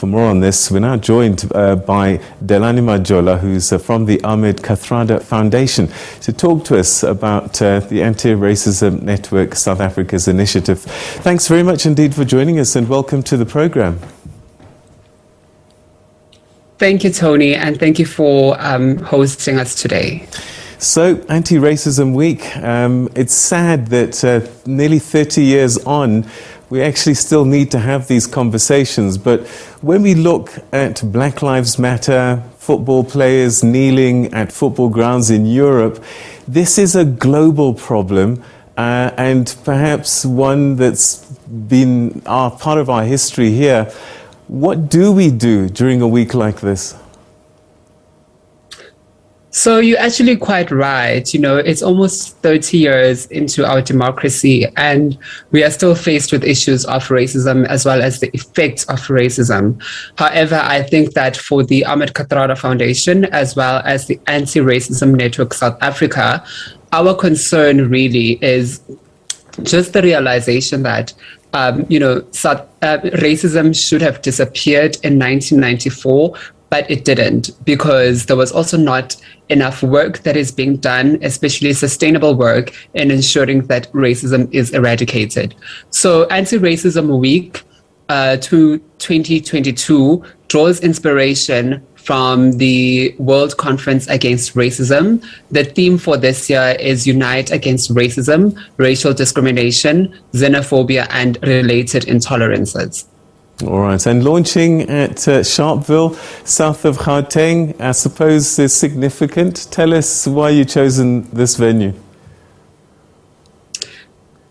For more on this, we're now joined by Delani Majola, who's from the Ahmed Kathrada Foundation, to talk to us about the Anti-Racism Network South Africa's initiative. Thanks very much indeed for joining us, and welcome to the program. Thank you, Tony, and thank you for hosting us today. So, Anti-Racism Week, it's sad that nearly 30 years on, we actually still need to have these conversations. But when we look at Black Lives Matter, football players kneeling at football grounds in Europe, this is a global problem and perhaps one that's been part of our history here. What do we do during a week like this? So you're actually quite right. You know, it's almost 30 years into our democracy, and we are still faced with issues of racism as well as the effects of racism. However, I think that for the Ahmed Kathrada Foundation, as well as the Anti-Racism Network South Africa, our concern really is just the realization that racism should have disappeared in 1994, but it didn't, because there was also not enough work that is being done, especially sustainable work, in ensuring that racism is eradicated. So Anti-Racism Week 2022 draws inspiration from the World Conference Against Racism. The theme for this year is Unite Against Racism, Racial Discrimination, Xenophobia, and Related Intolerances. All right, and launching at Sharpeville, south of Gauteng, I suppose is significant. Tell us why you've chosen this venue.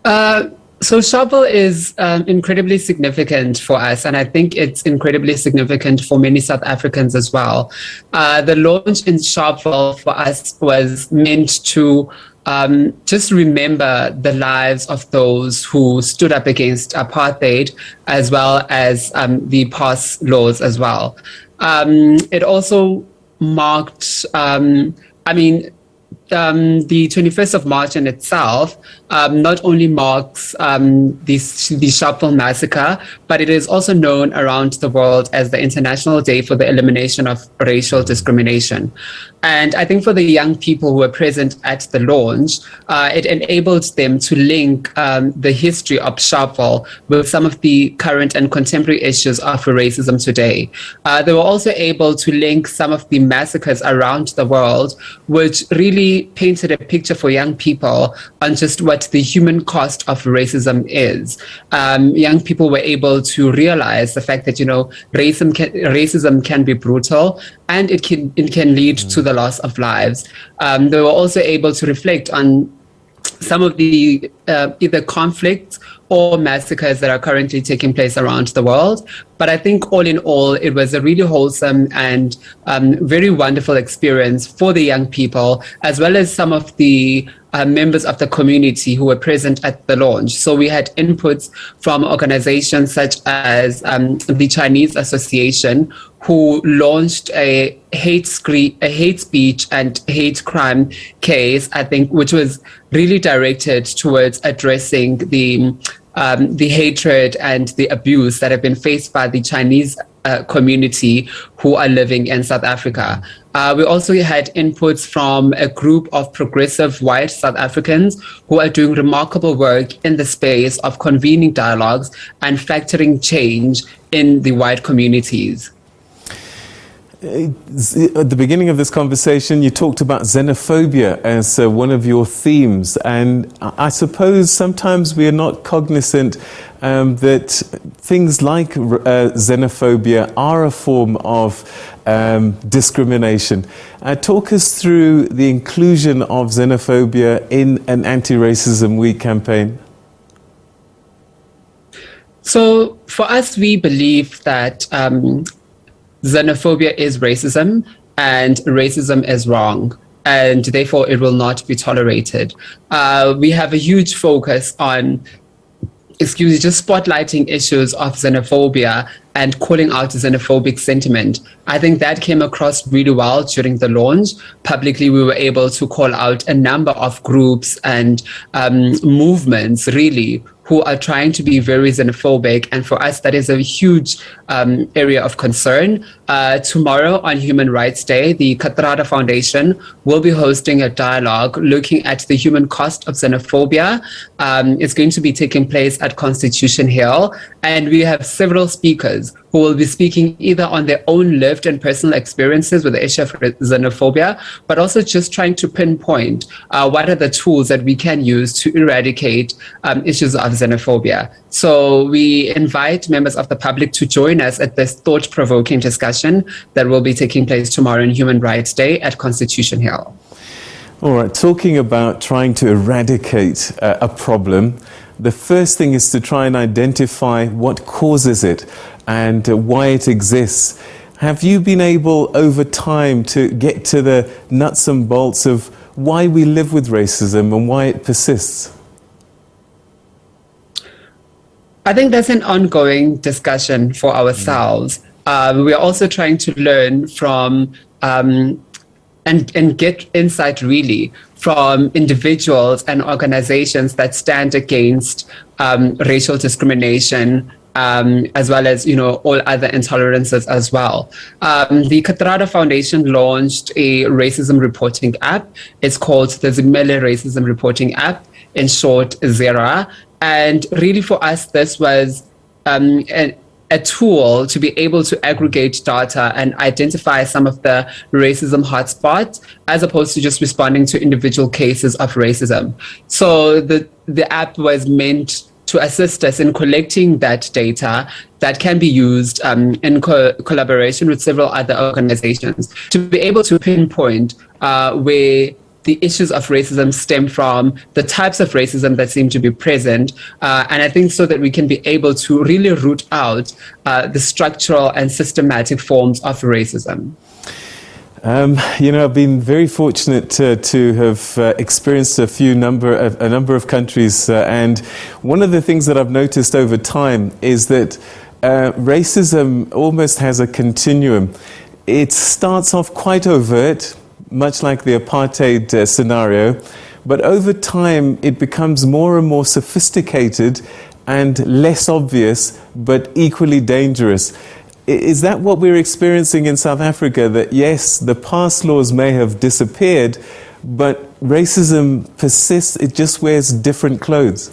So Sharpeville is incredibly significant for us, and I think it's incredibly significant for many South Africans as well. The launch in Sharpeville for us was meant to just remember the lives of those who stood up against apartheid, as well as the past laws as well. It also marked, the 21st of March in itself not only marks the Sharpeville massacre, but it is also known around the world as the International Day for the Elimination of Racial Discrimination. And I think for the young people who were present at the launch, it enabled them to link the history of Sharpeville with some of the current and contemporary issues of racism today. They were also able to link some of the massacres around the world, which really painted a picture for young people on just what the human cost of racism is. Young people were able to realize the fact that, racism can be brutal, and it can lead to the loss of lives. They were also able to reflect on some of the either conflicts or massacres that are currently taking place around the world. But I think all in all, it was a really wholesome and very wonderful experience for the young people, as well as some of the members of the community who were present at the launch. So we had inputs from organizations such as the Chinese Association, who launched a hate speech and hate crime case, I think, which was really directed towards addressing the hatred and the abuse that have been faced by the Chinese community who are living in South Africa. We also had inputs from a group of progressive white South Africans who are doing remarkable work in the space of convening dialogues and factoring change in the white communities. At the beginning of this conversation, you talked about xenophobia as one of your themes, and I suppose sometimes we are not cognizant that things like xenophobia are a form of discrimination. Talk us through the inclusion of xenophobia in an Anti-Racism Week campaign. So for us, we believe that xenophobia is racism, and racism is wrong, and therefore it will not be tolerated. We have a huge focus on just spotlighting issues of xenophobia and calling out xenophobic sentiment. I think that came across really well during the launch. Publicly, we were able to call out a number of groups and movements, really, who are trying to be very xenophobic. And for us, that is a huge area of concern. Tomorrow on Human Rights Day, the Kathrada Foundation will be hosting a dialogue looking at the human cost of xenophobia. It's going to be taking place at Constitution Hill. And we have several speakers who will be speaking either on their own lived and personal experiences with the issue of xenophobia, but also just trying to pinpoint what are the tools that we can use to eradicate issues of xenophobia. So we invite members of the public to join us at this thought-provoking discussion that will be taking place tomorrow on Human Rights Day at Constitution Hill. All right, talking about trying to eradicate a problem, the first thing is to try and identify what causes it and why it exists. Have you been able over time to get to the nuts and bolts of why we live with racism and why it persists? I think that's an ongoing discussion for ourselves. We are also trying to learn from and get insight really from individuals and organizations that stand against racial discrimination, as well as, all other intolerances as well. The Kathrada Foundation launched a racism reporting app. It's called the Zimele Racism Reporting App, in short, ZERA. And really for us, this was a tool to be able to aggregate data and identify some of the racism hotspots, as opposed to just responding to individual cases of racism. So the app was meant to assist us in collecting that data that can be used in collaboration with several other organizations to be able to pinpoint where the issues of racism stem from, the types of racism that seem to be present. And I think so that we can be able to really root out the structural and systematic forms of racism. I've been very fortunate to have experienced a number of countries, and one of the things that I've noticed over time is that racism almost has a continuum. It starts off quite overt, much like the apartheid scenario, but over time it becomes more and more sophisticated and less obvious, but equally dangerous. Is that what we're experiencing in South Africa? That yes, the past laws may have disappeared, but racism persists, it just wears different clothes?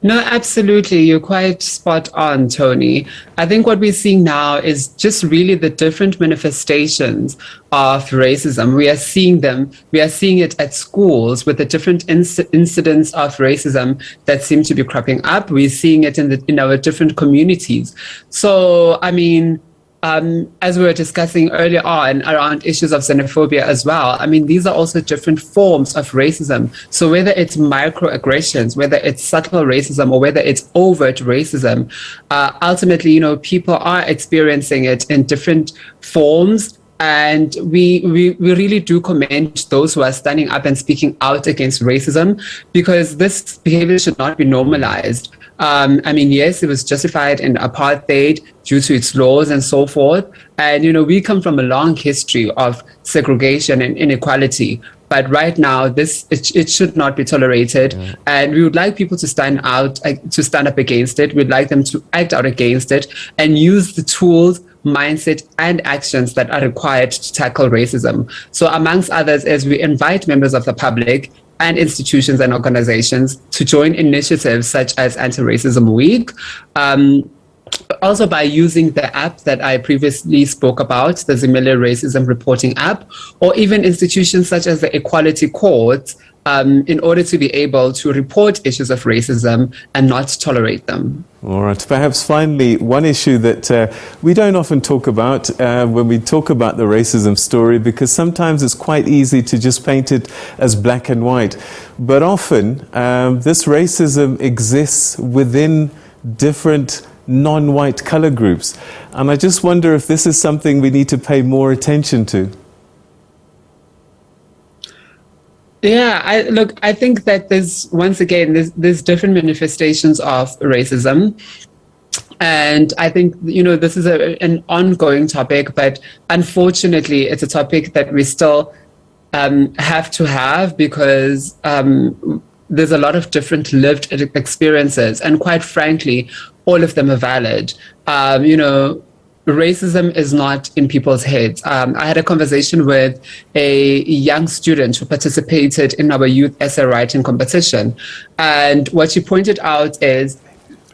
No, absolutely. You're quite spot on, Tony. I think what we're seeing now is just really the different manifestations of racism. We are seeing them. We are seeing it at schools with the different incidents of racism that seem to be cropping up. We're seeing it in our different communities. So, I mean, as we were discussing earlier on around issues of xenophobia as well, I mean, these are also different forms of racism. So whether it's microaggressions, whether it's subtle racism, or whether it's overt racism, ultimately, people are experiencing it in different forms. And we really do commend those who are standing up and speaking out against racism, because this behavior should not be normalized. I mean, yes, it was justified in apartheid due to its laws and so forth. And, we come from a long history of segregation and inequality. But right now, it should not be tolerated. Yeah. And we would like people to stand up against it. We'd like them to act out against it and use the tools, mindset, and actions that are required to tackle racism. So amongst others, as we invite members of the public and institutions and organizations to join initiatives such as Anti-Racism Week, also by using the app that I previously spoke about, the Zimele Racism Reporting app, or even institutions such as the Equality Courts, in order to be able to report issues of racism and not tolerate them. All right. Perhaps finally, one issue that we don't often talk about when we talk about the racism story, because sometimes it's quite easy to just paint it as black and white. But often, this racism exists within different non-white color groups. And I just wonder if this is something we need to pay more attention to. Yeah, I think that there's different manifestations of racism. And I think, this is an ongoing topic, but unfortunately, it's a topic that we still have to have, because there's a lot of different lived experiences, and quite frankly, all of them are valid. Racism is not in people's heads. I had a conversation with a young student who participated in our youth essay writing competition. And what she pointed out is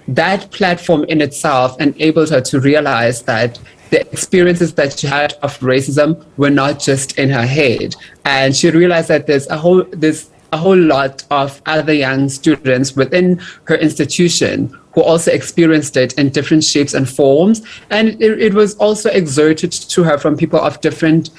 that platform in itself enabled her to realize that the experiences that she had of racism were not just in her head. And she realized that there's a whole lot of other young students within her institution who also experienced it in different shapes and forms. And it was also exerted to her from people of different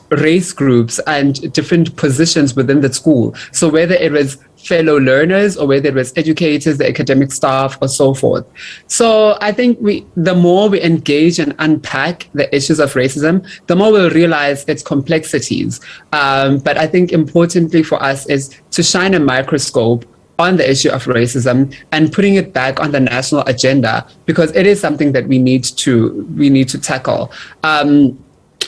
race groups and different positions within the school. So whether it was fellow learners or whether it was educators, the academic staff, or so forth. So I think the more we engage and unpack the issues of racism, the more we'll realize its complexities. But I think importantly for us is to shine a microscope on the issue of racism and putting it back on the national agenda, because it is something that we need to tackle.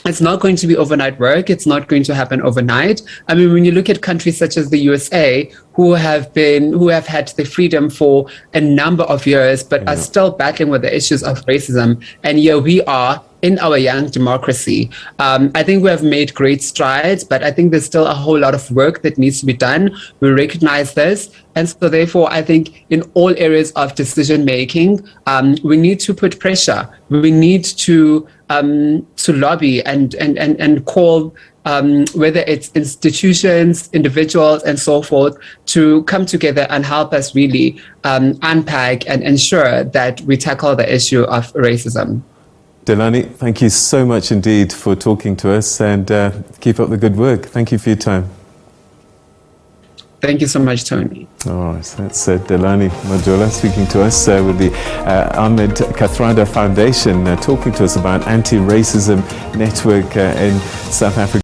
It's not going to be overnight work. It's not going to happen overnight. I mean, when you look at countries such as the USA, who have had the freedom for a number of years, but are still battling with the issues of racism, and here we are in our young democracy. I think we have made great strides, but I think there's still a whole lot of work that needs to be done. We recognize this. And so therefore, I think in all areas of decision making, we need to put pressure. We need to lobby and call whether it's institutions, individuals, and so forth, to come together and help us really unpack and ensure that we tackle the issue of racism. Delani, thank you so much indeed for talking to us, and keep up the good work. Thank you for your time. Thank you so much, Tony. All right, that's Delani Majola speaking to us with the Ahmed Kathrada Foundation, talking to us about anti-racism network in South Africa.